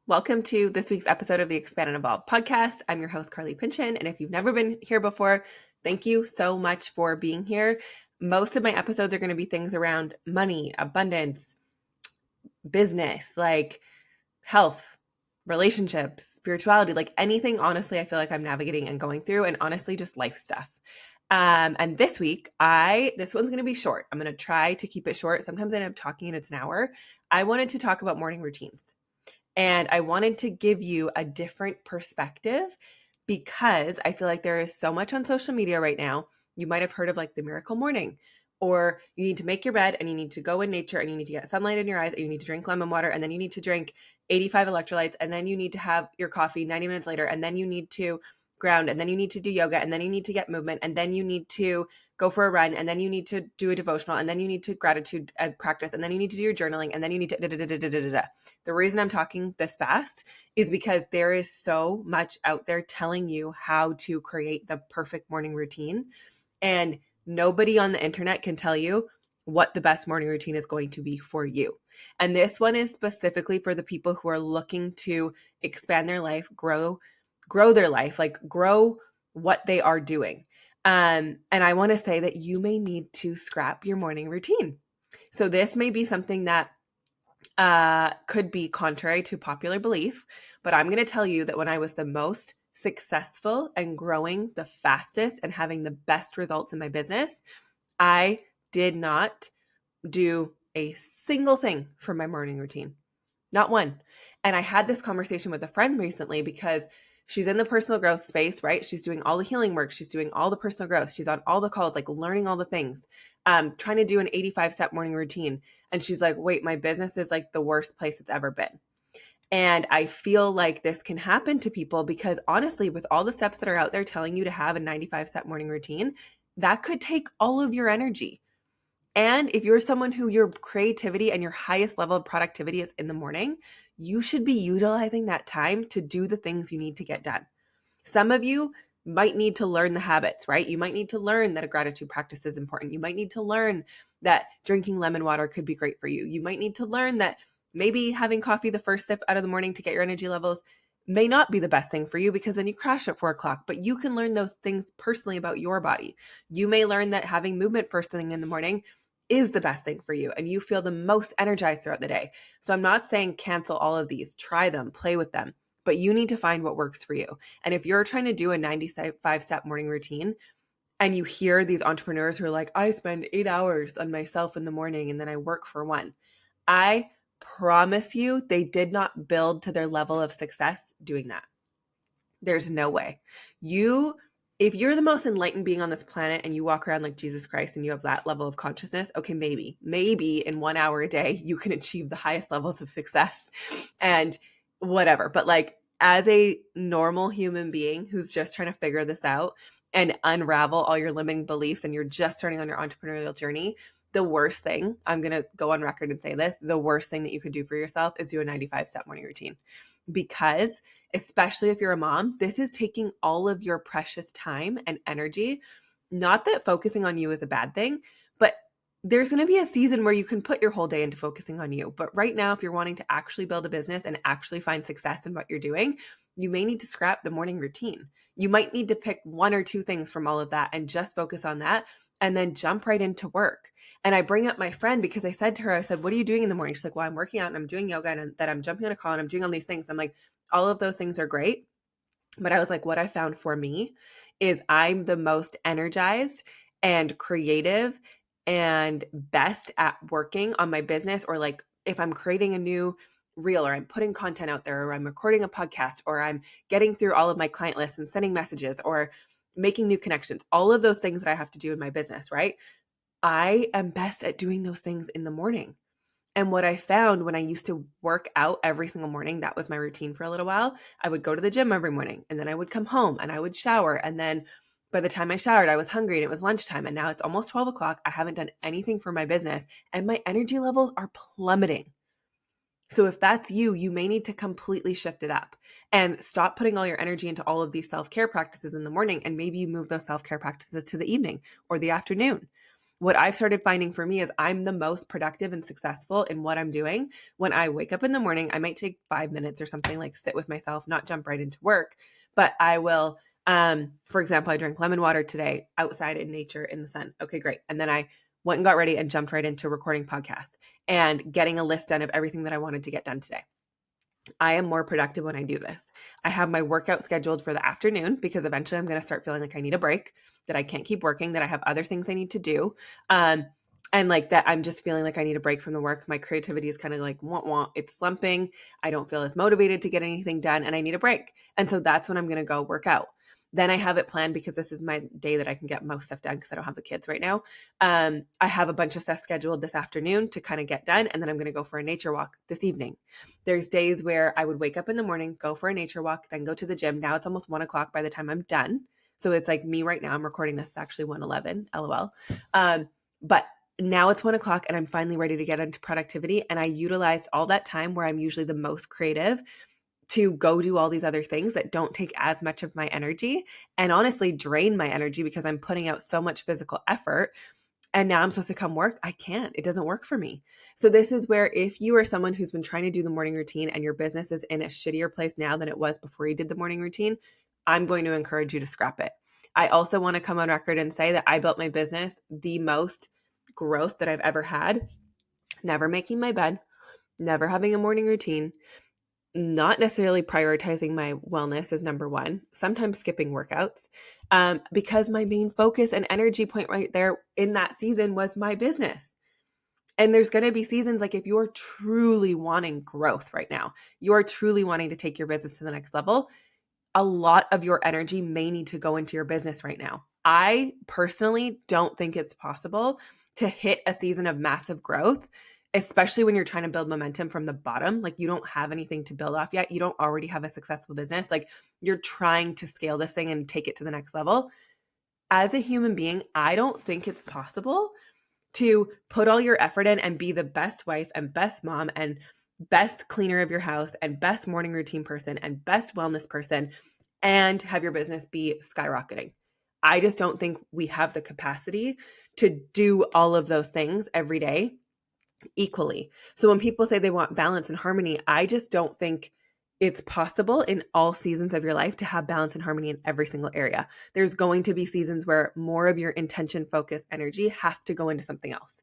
Welcome to this week's episode of the Expand and Evolve podcast. I'm your host, Carly Pynchon, and if you've never been here before, thank you so much for being here. Most of my episodes are going to be things around money, abundance, business, like health, relationships, spirituality, like anything, honestly, I feel like I'm navigating and going through, and honestly, just life stuff. And this week, this one's going to be short. I'm going to try to keep it short. Sometimes I end up talking and it's an hour. I wanted to talk about morning routines. And I wanted to give you a different perspective because I feel like there is so much on social media right now. You might have heard of like the miracle morning, or you need to make your bed and you need to go in nature and you need to get sunlight in your eyes and you need to drink lemon water and then you need to drink 85 electrolytes and then you need to have your coffee 90 minutes later and then you need to ground and then you need to do yoga and then you need to get movement and then you need to go for a run and then you need to do a devotional and then you need to gratitude practice and then you need to do your journaling and then you need to da, da, da, da, da, da, da. The reason I'm talking this fast is because there is so much out there telling you how to create the perfect morning routine. And nobody on the internet can tell you what the best morning routine is going to be for you. And this one is specifically for the people who are looking to expand their life, grow their life, like grow what they are doing. And I want to say that you may need to scrap your morning routine. So this may be something that could be contrary to popular belief, but I'm going to tell you that when I was the most successful and growing the fastest and having the best results in my business, I did not do a single thing for my morning routine. Not one. And I had this conversation with a friend recently because she's in the personal growth space, right? She's doing all the healing work. She's doing all the personal growth. She's on all the calls, like learning all the things, trying to do an 85-step morning routine. And she's like, wait, my business is like the worst place it's ever been. And I feel like this can happen to people because honestly, with all the steps that are out there telling you to have a 95-step morning routine, that could take all of your energy. And if you're someone who your creativity and your highest level of productivity is in the morning, you should be utilizing that time to do the things you need to get done. Some of you might need to learn the habits, right? You might need to learn that a gratitude practice is important. You might need to learn that drinking lemon water could be great for you. You might need to learn that maybe having coffee the first sip out of the morning to get your energy levels may not be the best thing for you because then you crash at 4 o'clock, but you can learn those things personally about your body. You may learn that having movement first thing in the morning is the best thing for you and you feel the most energized throughout the day. So I'm not saying cancel all of these, try them, play with them, but you need to find what works for you. And if you're trying to do a 95-step morning routine and you hear these entrepreneurs who are like, I spend 8 hours on myself in the morning and then I work for one, I promise you they did not build to their level of success doing that. There's no way. If you're the most enlightened being on this planet and you walk around like Jesus Christ and you have that level of consciousness, okay, maybe in 1 hour a day, you can achieve the highest levels of success and whatever. But like as a normal human being who's just trying to figure this out and unravel all your limiting beliefs and you're just starting on your entrepreneurial journey, the worst thing, I'm going to go on record and say this, the worst thing that you could do for yourself is do a 95-step morning routine. Because especially if you're a mom, this is taking all of your precious time and energy. Not that focusing on you is a bad thing, but there's going to be a season where you can put your whole day into focusing on you. But right now, if you're wanting to actually build a business and actually find success in what you're doing, you may need to scrap the morning routine. You might need to pick one or two things from all of that and just focus on that and then jump right into work. And I bring up my friend because I said to her, I said, what are you doing in the morning? She's like, well, I'm working out and I'm doing yoga and that I'm jumping on a call and I'm doing all these things. I'm like, all of those things are great. But I was like, what I found for me is I'm the most energized and creative and best at working on my business, or like if I'm creating a new reel or I'm putting content out there or I'm recording a podcast or I'm getting through all of my client lists and sending messages or making new connections, all of those things that I have to do in my business, right? I am best at doing those things in the morning. And what I found when I used to work out every single morning, that was my routine for a little while. I would go to the gym every morning and then I would come home and I would shower. And then by the time I showered, I was hungry and it was lunchtime. And now it's almost 12 o'clock. I haven't done anything for my business and my energy levels are plummeting. So if that's you, you may need to completely shift it up and stop putting all your energy into all of these self-care practices in the morning. And maybe you move those self-care practices to the evening or the afternoon. what I've started finding for me is I'm the most productive and successful in what I'm doing when I wake up in the morning. I might take 5 minutes or something, like sit with myself, not jump right into work, but I will, for example, I drank lemon water today outside in nature in the sun. Okay, great. And then I went and got ready and jumped right into recording podcasts and getting a list done of everything that I wanted to get done today. I am more productive when I do this. I have my workout scheduled for the afternoon because eventually I'm going to start feeling like I need a break, that I can't keep working, that I have other things I need to do. And like that, I'm just feeling like I need a break from the work. My creativity is kind of like, wah, it's slumping. I don't feel as motivated to get anything done and I need a break. And so that's when I'm going to go work out. Then I have it planned because this is my day that I can get most stuff done because I don't have the kids right now. I have a bunch of stuff scheduled this afternoon to kind of get done. And then I'm going to go for a nature walk this evening. There's days where I would wake up in the morning, go for a nature walk, then go to the gym. Now it's almost 1:00 by the time I'm done. So it's like me right now. I'm recording this. It's actually 1:11, LOL. But now it's 1:00 and I'm finally ready to get into productivity. And I utilized all that time where I'm usually the most creative to go do all these other things that don't take as much of my energy and honestly drain my energy because I'm putting out so much physical effort. And now I'm supposed to come work. I can't. It doesn't work for me. So this is where if you are someone who's been trying to do the morning routine and your business is in a shittier place now than it was before you did the morning routine, I'm going to encourage you to scrap it. I also want to come on record and say that I built my business the most growth that I've ever had, never making my bed, never having a morning routine, not necessarily prioritizing my wellness as number one, sometimes skipping workouts, because my main focus and energy point right there in that season was my business. And there's going to be seasons like if you're truly wanting growth right now, you're truly wanting to take your business to the next level, a lot of your energy may need to go into your business right now. I personally don't think it's possible to hit a season of massive growth, especially when you're trying to build momentum from the bottom. Like you don't have anything to build off yet. You don't already have a successful business. Like you're trying to scale this thing and take it to the next level. As a human being, I don't think it's possible to put all your effort in and be the best wife and best mom and best cleaner of your house and best morning routine person and best wellness person and have your business be skyrocketing. I just don't think we have the capacity to do all of those things every day equally. So when people say they want balance and harmony, I just don't think it's possible in all seasons of your life to have balance and harmony in every single area. There's going to be seasons where more of your intention, focus, energy have to go into something else.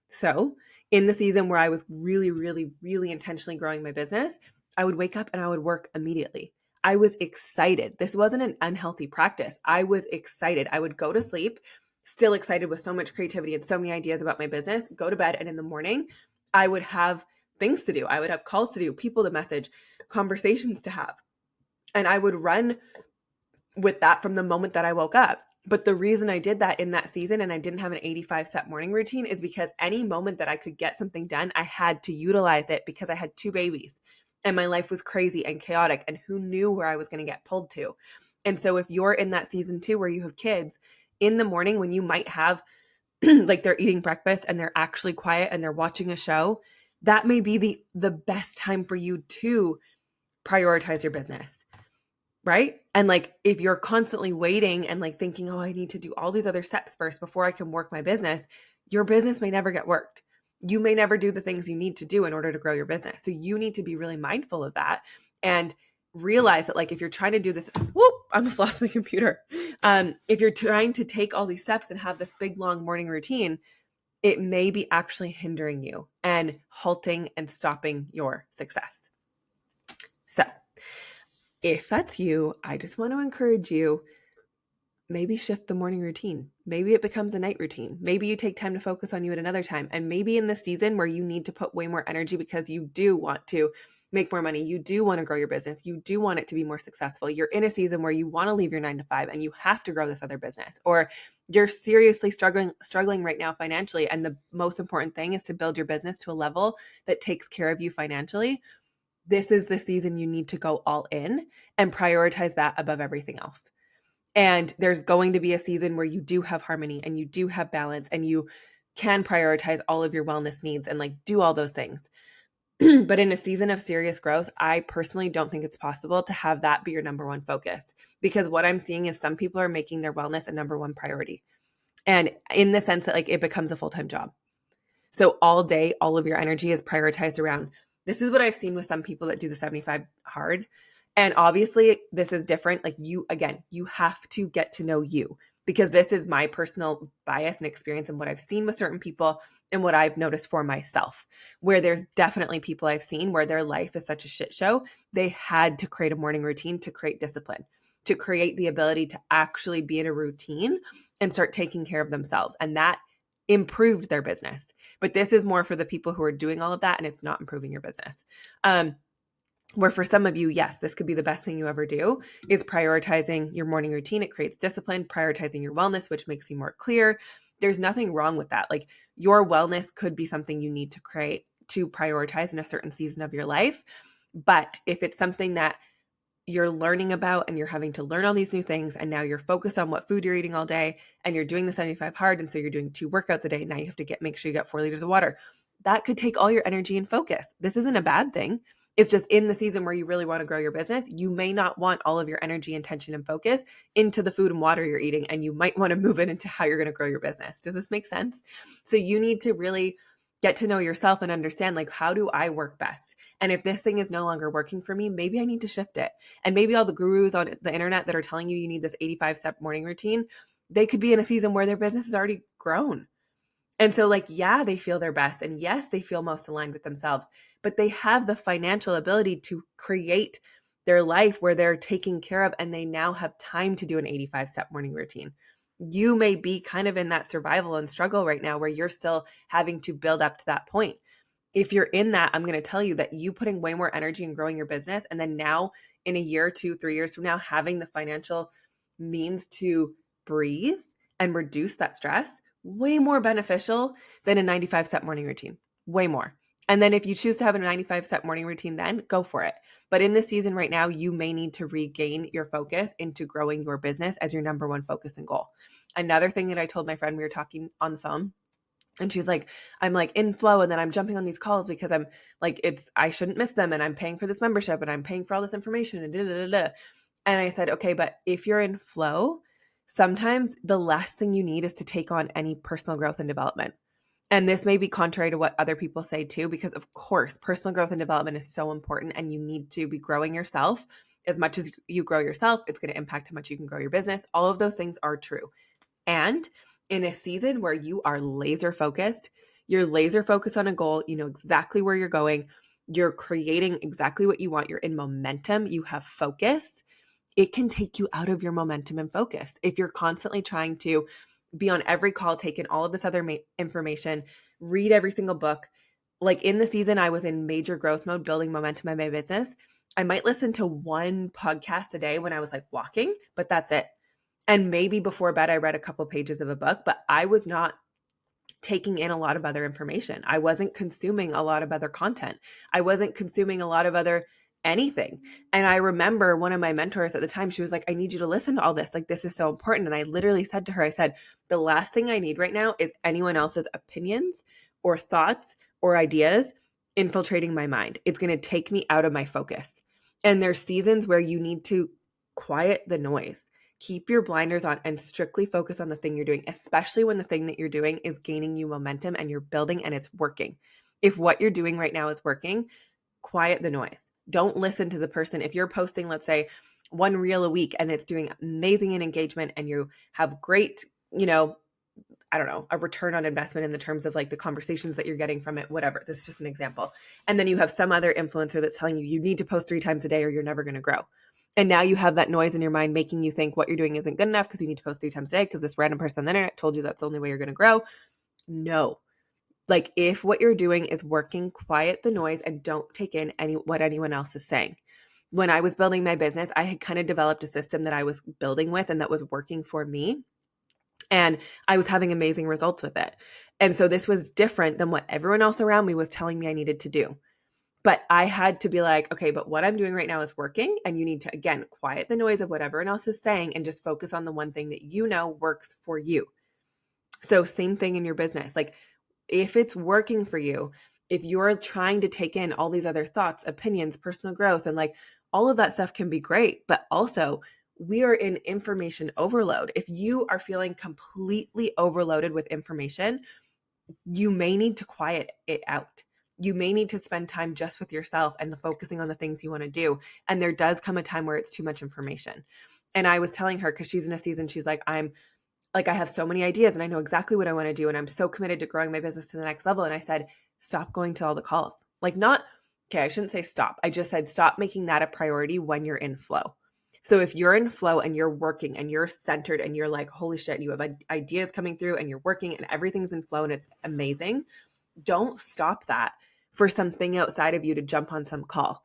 So in the season where I was really, really, really intentionally growing my business, I would wake up and I would work immediately. I was excited. This wasn't an unhealthy practice. I was excited. I would go to sleep, still excited with so much creativity and so many ideas about my business, go to bed, and in the morning, I would have things to do. I would have calls to do, people to message, conversations to have. And I would run with that from the moment that I woke up. But the reason I did that in that season and I didn't have an 85-step morning routine is because any moment that I could get something done, I had to utilize it because I had 2 babies and my life was crazy and chaotic and who knew where I was going to get pulled to. And so if you're in that season too, where you have kids in the morning when you might have like they're eating breakfast and they're actually quiet and they're watching a show, that may be the best time for you to prioritize your business. Right? And like, if you're constantly waiting and like thinking, oh, I need to do all these other steps first before I can work my business, your business may never get worked. You may never do the things you need to do in order to grow your business. So you need to be really mindful of that and realize that like, if you're trying to do this, whoop, I almost lost my computer. If you're trying to take all these steps and have this big, long morning routine, it may be actually hindering you and halting and stopping your success. So if that's you, I just want to encourage you, maybe shift the morning routine. Maybe it becomes a night routine. Maybe you take time to focus on you at another time. And maybe in the season where you need to put way more energy because you do want to make more money, you do want to grow your business, you do want it to be more successful. You're in a season where you want to leave your 9-to-5 and you have to grow this other business, or you're seriously struggling right now financially. And the most important thing is to build your business to a level that takes care of you financially. This is the season you need to go all in and prioritize that above everything else. And there's going to be a season where you do have harmony and you do have balance and you can prioritize all of your wellness needs and like do all those things. But in a season of serious growth, I personally don't think it's possible to have that be your number one focus, because what I'm seeing is some people are making their wellness a number one priority. And in the sense that like it becomes a full-time job. So all day, all of your energy is prioritized around, this is what I've seen with some people that do the 75 hard. And obviously this is different. Like you, again, you have to get to know you, because this is my personal bias and experience and what I've seen with certain people and what I've noticed for myself, where there's definitely people I've seen where their life is such a shit show. They had to create a morning routine to create discipline, to create the ability to actually be in a routine and start taking care of themselves. And that improved their business. But this is more for the people who are doing all of that and it's not improving your business. Where for some of you, yes, this could be the best thing you ever do, is prioritizing your morning routine. It creates discipline, prioritizing your wellness, which makes you more clear. There's nothing wrong with that. Like your wellness could be something you need to create to prioritize in a certain season of your life. But if it's something that you're learning about and you're having to learn all these new things, and now you're focused on what food you're eating all day, and you're doing the 75 hard, and so you're doing 2 workouts a day, now you have to make sure you got 4 liters of water. That could take all your energy and focus. This isn't a bad thing. It's just in the season where you really want to grow your business, you may not want all of your energy, attention, and focus into the food and water you're eating, and you might want to move it into how you're going to grow your business. Does this make sense? So you need to really get to know yourself and understand, like, how do I work best? And if this thing is no longer working for me, maybe I need to shift it. And maybe all the gurus on the internet that are telling you need this 85-step morning routine, they could be in a season where their business is already grown. And so like, yeah, they feel their best. And yes, they feel most aligned with themselves, but they have the financial ability to create their life where they're taken care of and they now have time to do an 85-step morning routine. You may be kind of in that survival and struggle right now where you're still having to build up to that point. If you're in that, I'm going to tell you that you putting way more energy in growing your business, and then now in a year, 2, 3 years from now, having the financial means to breathe and reduce that stress, way more beneficial than a 95-step morning routine, way more. And then if you choose to have a 95-step morning routine, then go for it. But in this season right now, you may need to regain your focus into growing your business as your number one focus and goal. Another thing that I told my friend, we were talking on the phone, and she's like, I'm like in flow, and then I'm jumping on these calls because I'm like, I shouldn't miss them, and I'm paying for this membership, and I'm paying for all this information, and da da da da. And I said, okay, but if you're in flow, sometimes the last thing you need is to take on any personal growth and development. And this may be contrary to what other people say too, because of course, personal growth and development is so important, and you need to be growing yourself. As much as you grow yourself, it's going to impact how much you can grow your business. All of those things are true. And in a season where you are laser focused, you're laser focused on a goal, you know exactly where you're going, you're creating exactly what you want, you're in momentum, you have focus, it can take you out of your momentum and focus. If you're constantly trying to be on every call, take in all of this other information, read every single book. Like in the season, I was in major growth mode, building momentum in my business. I might listen to 1 podcast a day when I was like walking, but that's it. And maybe before bed, I read a couple pages of a book, but I was not taking in a lot of other information. I wasn't consuming a lot of other content. I wasn't consuming a lot of other anything. And I remember one of my mentors at the time, she was like, I need you to listen to all this. Like, this is so important. And I literally said to her, I said, the last thing I need right now is anyone else's opinions or thoughts or ideas infiltrating my mind. It's going to take me out of my focus. And there's seasons where you need to quiet the noise. Keep your blinders on and strictly focus on the thing you're doing, especially when the thing that you're doing is gaining you momentum and you're building and it's working. If what you're doing right now is working, quiet the noise. Don't listen to the person. If you're posting, let's say, 1 reel a week and it's doing amazing in engagement and you have great, I don't know, a return on investment in the terms of like the conversations that you're getting from it, whatever. This is just an example. And then you have some other influencer that's telling you, you need to post 3 times a day or you're never going to grow. And now you have that noise in your mind making you think what you're doing isn't good enough because you need to post 3 times a day because this random person on the internet told you that's the only way you're going to grow. No. Like if what you're doing is working, quiet the noise and don't take in what anyone else is saying. When I was building my business, I had kind of developed a system that I was building with and that was working for me. And I was having amazing results with it. And so this was different than what everyone else around me was telling me I needed to do. But I had to be like, okay, but what I'm doing right now is working. And you need to, again, quiet the noise of what everyone else is saying and just focus on the one thing that you know works for you. So same thing in your business. Like if it's working for you, if you're trying to take in all these other thoughts, opinions, personal growth, and like all of that stuff can be great, but also we are in information overload. If you are feeling completely overloaded with information, you may need to quiet it out. You may need to spend time just with yourself and focusing on the things you want to do. And there does come a time where it's too much information. And I was telling her, because she's in a season, she's like, I have so many ideas and I know exactly what I want to do. And I'm so committed to growing my business to the next level. And I said, stop going to all the calls. Okay, I shouldn't say stop. I just said, stop making that a priority when you're in flow. So if you're in flow and you're working and you're centered and you're like, holy shit, you have ideas coming through and you're working and everything's in flow and it's amazing, don't stop that for something outside of you to jump on some call.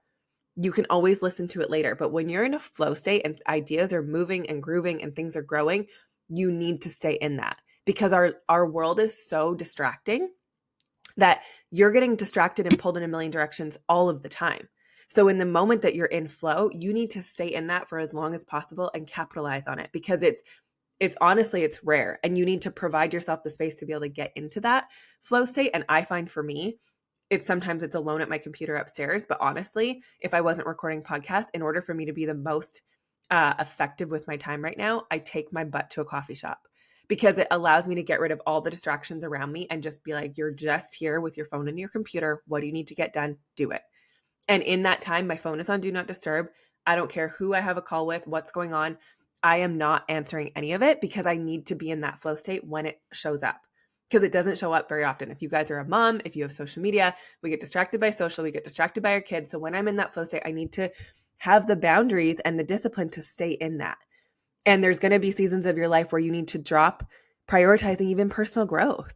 You can always listen to it later. But when you're in a flow state and ideas are moving and grooving and things are growing, you need to stay in that, because our world is so distracting that you're getting distracted and pulled in a million directions all of the time. So in the moment that you're in flow, you need to stay in that for as long as possible and capitalize on it, because it's honestly, it's rare, and you need to provide yourself the space to be able to get into that flow state. And I find for me, sometimes it's alone at my computer upstairs. But honestly, if I wasn't recording podcasts, in order for me to be the most effective with my time right now, I take my butt to a coffee shop, because it allows me to get rid of all the distractions around me and just be like, you're just here with your phone and your computer. What do you need to get done? Do it. And in that time, my phone is on do not disturb. I don't care who I have a call with, what's going on. I am not answering any of it, because I need to be in that flow state when it shows up, because it doesn't show up very often. If you guys are a mom, if you have social media, we get distracted by social, we get distracted by our kids. So when I'm in that flow state, I need to have the boundaries and the discipline to stay in that. And there's going to be seasons of your life where you need to drop prioritizing even personal growth.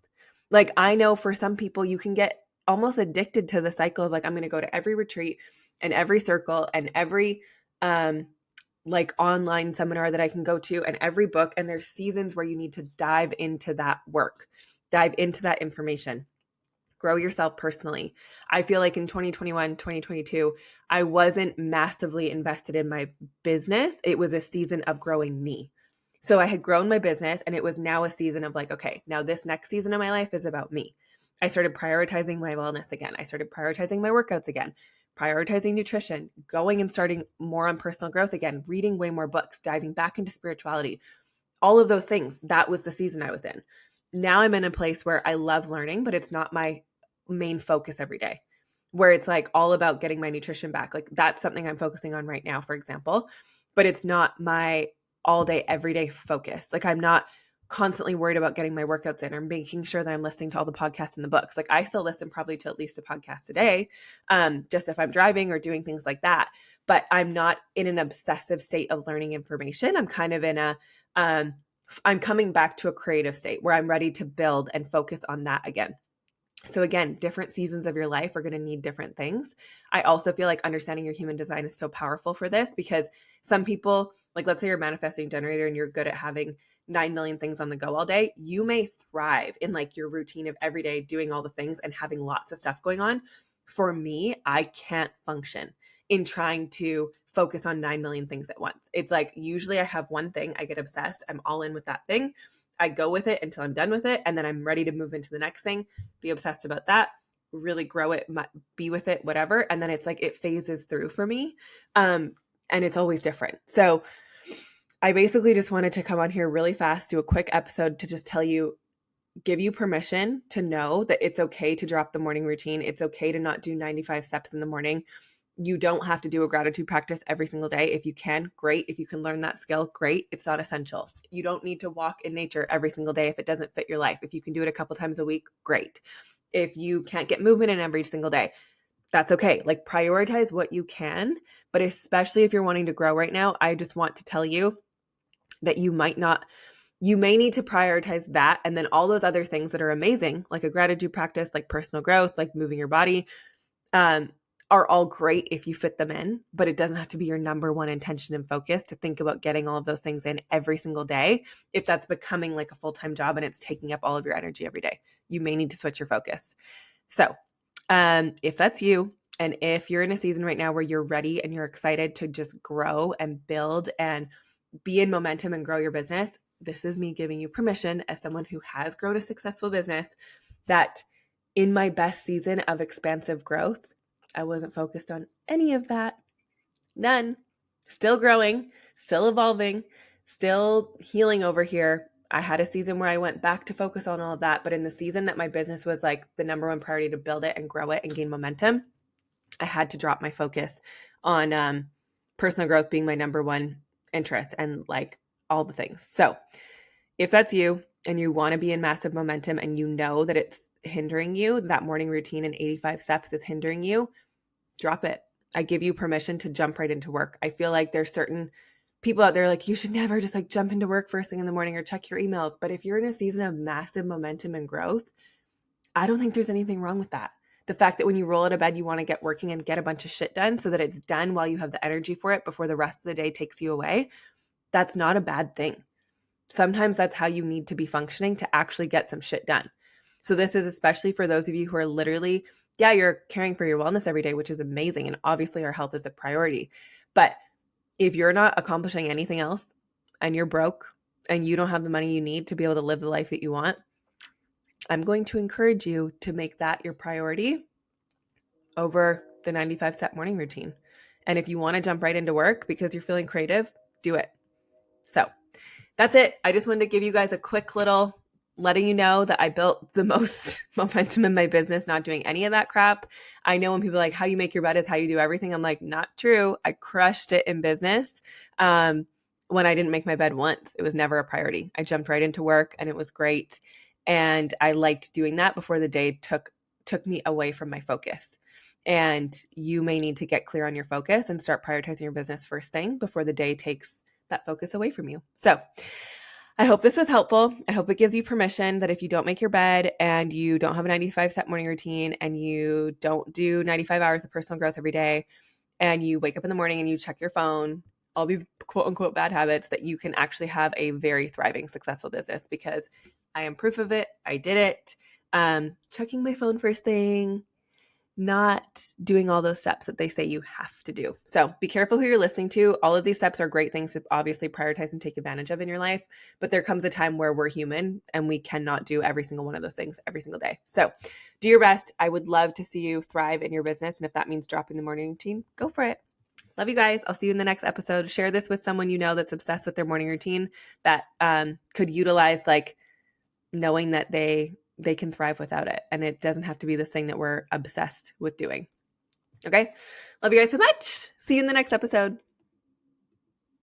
Like, I know for some people, you can get almost addicted to the cycle of like, I'm going to go to every retreat and every circle and every like online seminar that I can go to and every book. And there's seasons where you need to dive into that work, dive into that information, grow yourself personally. I feel like in 2021, 2022, I wasn't massively invested in my business. It was a season of growing me. So I had grown my business, and it was now a season of like, okay, now this next season of my life is about me. I started prioritizing my wellness again. I started prioritizing my workouts again, prioritizing nutrition, going and starting more on personal growth again, reading way more books, diving back into spirituality, all of those things. That was the season I was in. Now I'm in a place where I love learning, but it's not my main focus every day, where it's like all about getting my nutrition back. Like, that's something I'm focusing on right now, for example, but it's not my all day, everyday focus. Like, I'm not constantly worried about getting my workouts in or making sure that I'm listening to all the podcasts and the books. Like, I still listen probably to at least a podcast a day, just if I'm driving or doing things like that. But I'm not in an obsessive state of learning information. I'm kind of in I'm coming back to a creative state where I'm ready to build and focus on that again. So again, different seasons of your life are going to need different things. I also feel like understanding your human design is so powerful for this, because some people, like, let's say you're a manifesting generator and you're good at having 9 million things on the go all day. You may thrive in like your routine of every day doing all the things and having lots of stuff going on. For me, I can't function in trying to focus on 9 million things at once. It's like, usually I have one thing, I get obsessed, I'm all in with that thing. I go with it until I'm done with it. And then I'm ready to move into the next thing, be obsessed about that, really grow it, be with it, whatever. And then it's like, it phases through for me. And it's always different. So I basically just wanted to come on here really fast, do a quick episode to just tell you, give you permission to know that it's okay to drop the morning routine. It's okay to not do 95 steps in the morning. You don't have to do a gratitude practice every single day. If you can, great. If you can learn that skill, great. It's not essential. You don't need to walk in nature every single day if it doesn't fit your life. If you can do it a couple times a week, great. If you can't get movement in every single day, that's okay. Like, prioritize what you can. But especially if you're wanting to grow right now, I just want to tell you that you may need to prioritize that. And then all those other things that are amazing, like a gratitude practice, like personal growth, like moving your body, are all great if you fit them in, but it doesn't have to be your number one intention and focus to think about getting all of those things in every single day. If that's becoming like a full-time job and it's taking up all of your energy every day, you may need to switch your focus. So if that's you, and if you're in a season right now where you're ready and you're excited to just grow and build and be in momentum and grow your business, this is me giving you permission as someone who has grown a successful business, that in my best season of expansive growth, I wasn't focused on any of that. None. Still growing, still evolving, still healing over here. I had a season where I went back to focus on all of that. But in the season that my business was like the number one priority to build it and grow it and gain momentum, I had to drop my focus on personal growth being my number one interest and like all the things. So if that's you and you want to be in massive momentum and you know that it's hindering you, that morning routine and 85 steps is hindering you, drop it. I give you permission to jump right into work. I feel like there's certain people out there like, you should never just like jump into work first thing in the morning or check your emails. But if you're in a season of massive momentum and growth, I don't think there's anything wrong with that. The fact that when you roll out of bed, you want to get working and get a bunch of shit done so that it's done while you have the energy for it before the rest of the day takes you away, that's not a bad thing. Sometimes that's how you need to be functioning to actually get some shit done. So this is especially for those of you who are literally, yeah, you're caring for your wellness every day, which is amazing. And obviously our health is a priority. But if you're not accomplishing anything else and you're broke and you don't have the money you need to be able to live the life that you want, I'm going to encourage you to make that your priority over the 95-step morning routine. And if you want to jump right into work because you're feeling creative, do it. So that's it. I just wanted to give you guys a quick little letting you know that I built the most momentum in my business, not doing any of that crap. I know when people are like, how you make your bed is how you do everything. I'm like, not true. I crushed it in business. When I didn't make my bed once, it was never a priority. I jumped right into work and it was great. And I liked doing that before the day took me away from my focus. And you may need to get clear on your focus and start prioritizing your business first thing before the day takes that focus away from you. So I hope this was helpful. I hope it gives you permission that if you don't make your bed and you don't have a 95-step morning routine and you don't do 95 hours of personal growth every day and you wake up in the morning and you check your phone, all these quote unquote bad habits, that you can actually have a very thriving, successful business, because I am proof of it. I did it. Checking my phone first thing, not doing all those steps that they say you have to do. So be careful who you're listening to. All of these steps are great things to obviously prioritize and take advantage of in your life. But there comes a time where we're human and we cannot do every single one of those things every single day. So do your best. I would love to see you thrive in your business. And if that means dropping the morning routine, go for it. Love you guys. I'll see you in the next episode. Share this with someone you know that's obsessed with their morning routine, that could utilize like knowing that they can thrive without it. And it doesn't have to be this thing that we're obsessed with doing. Okay. Love you guys so much. See you in the next episode.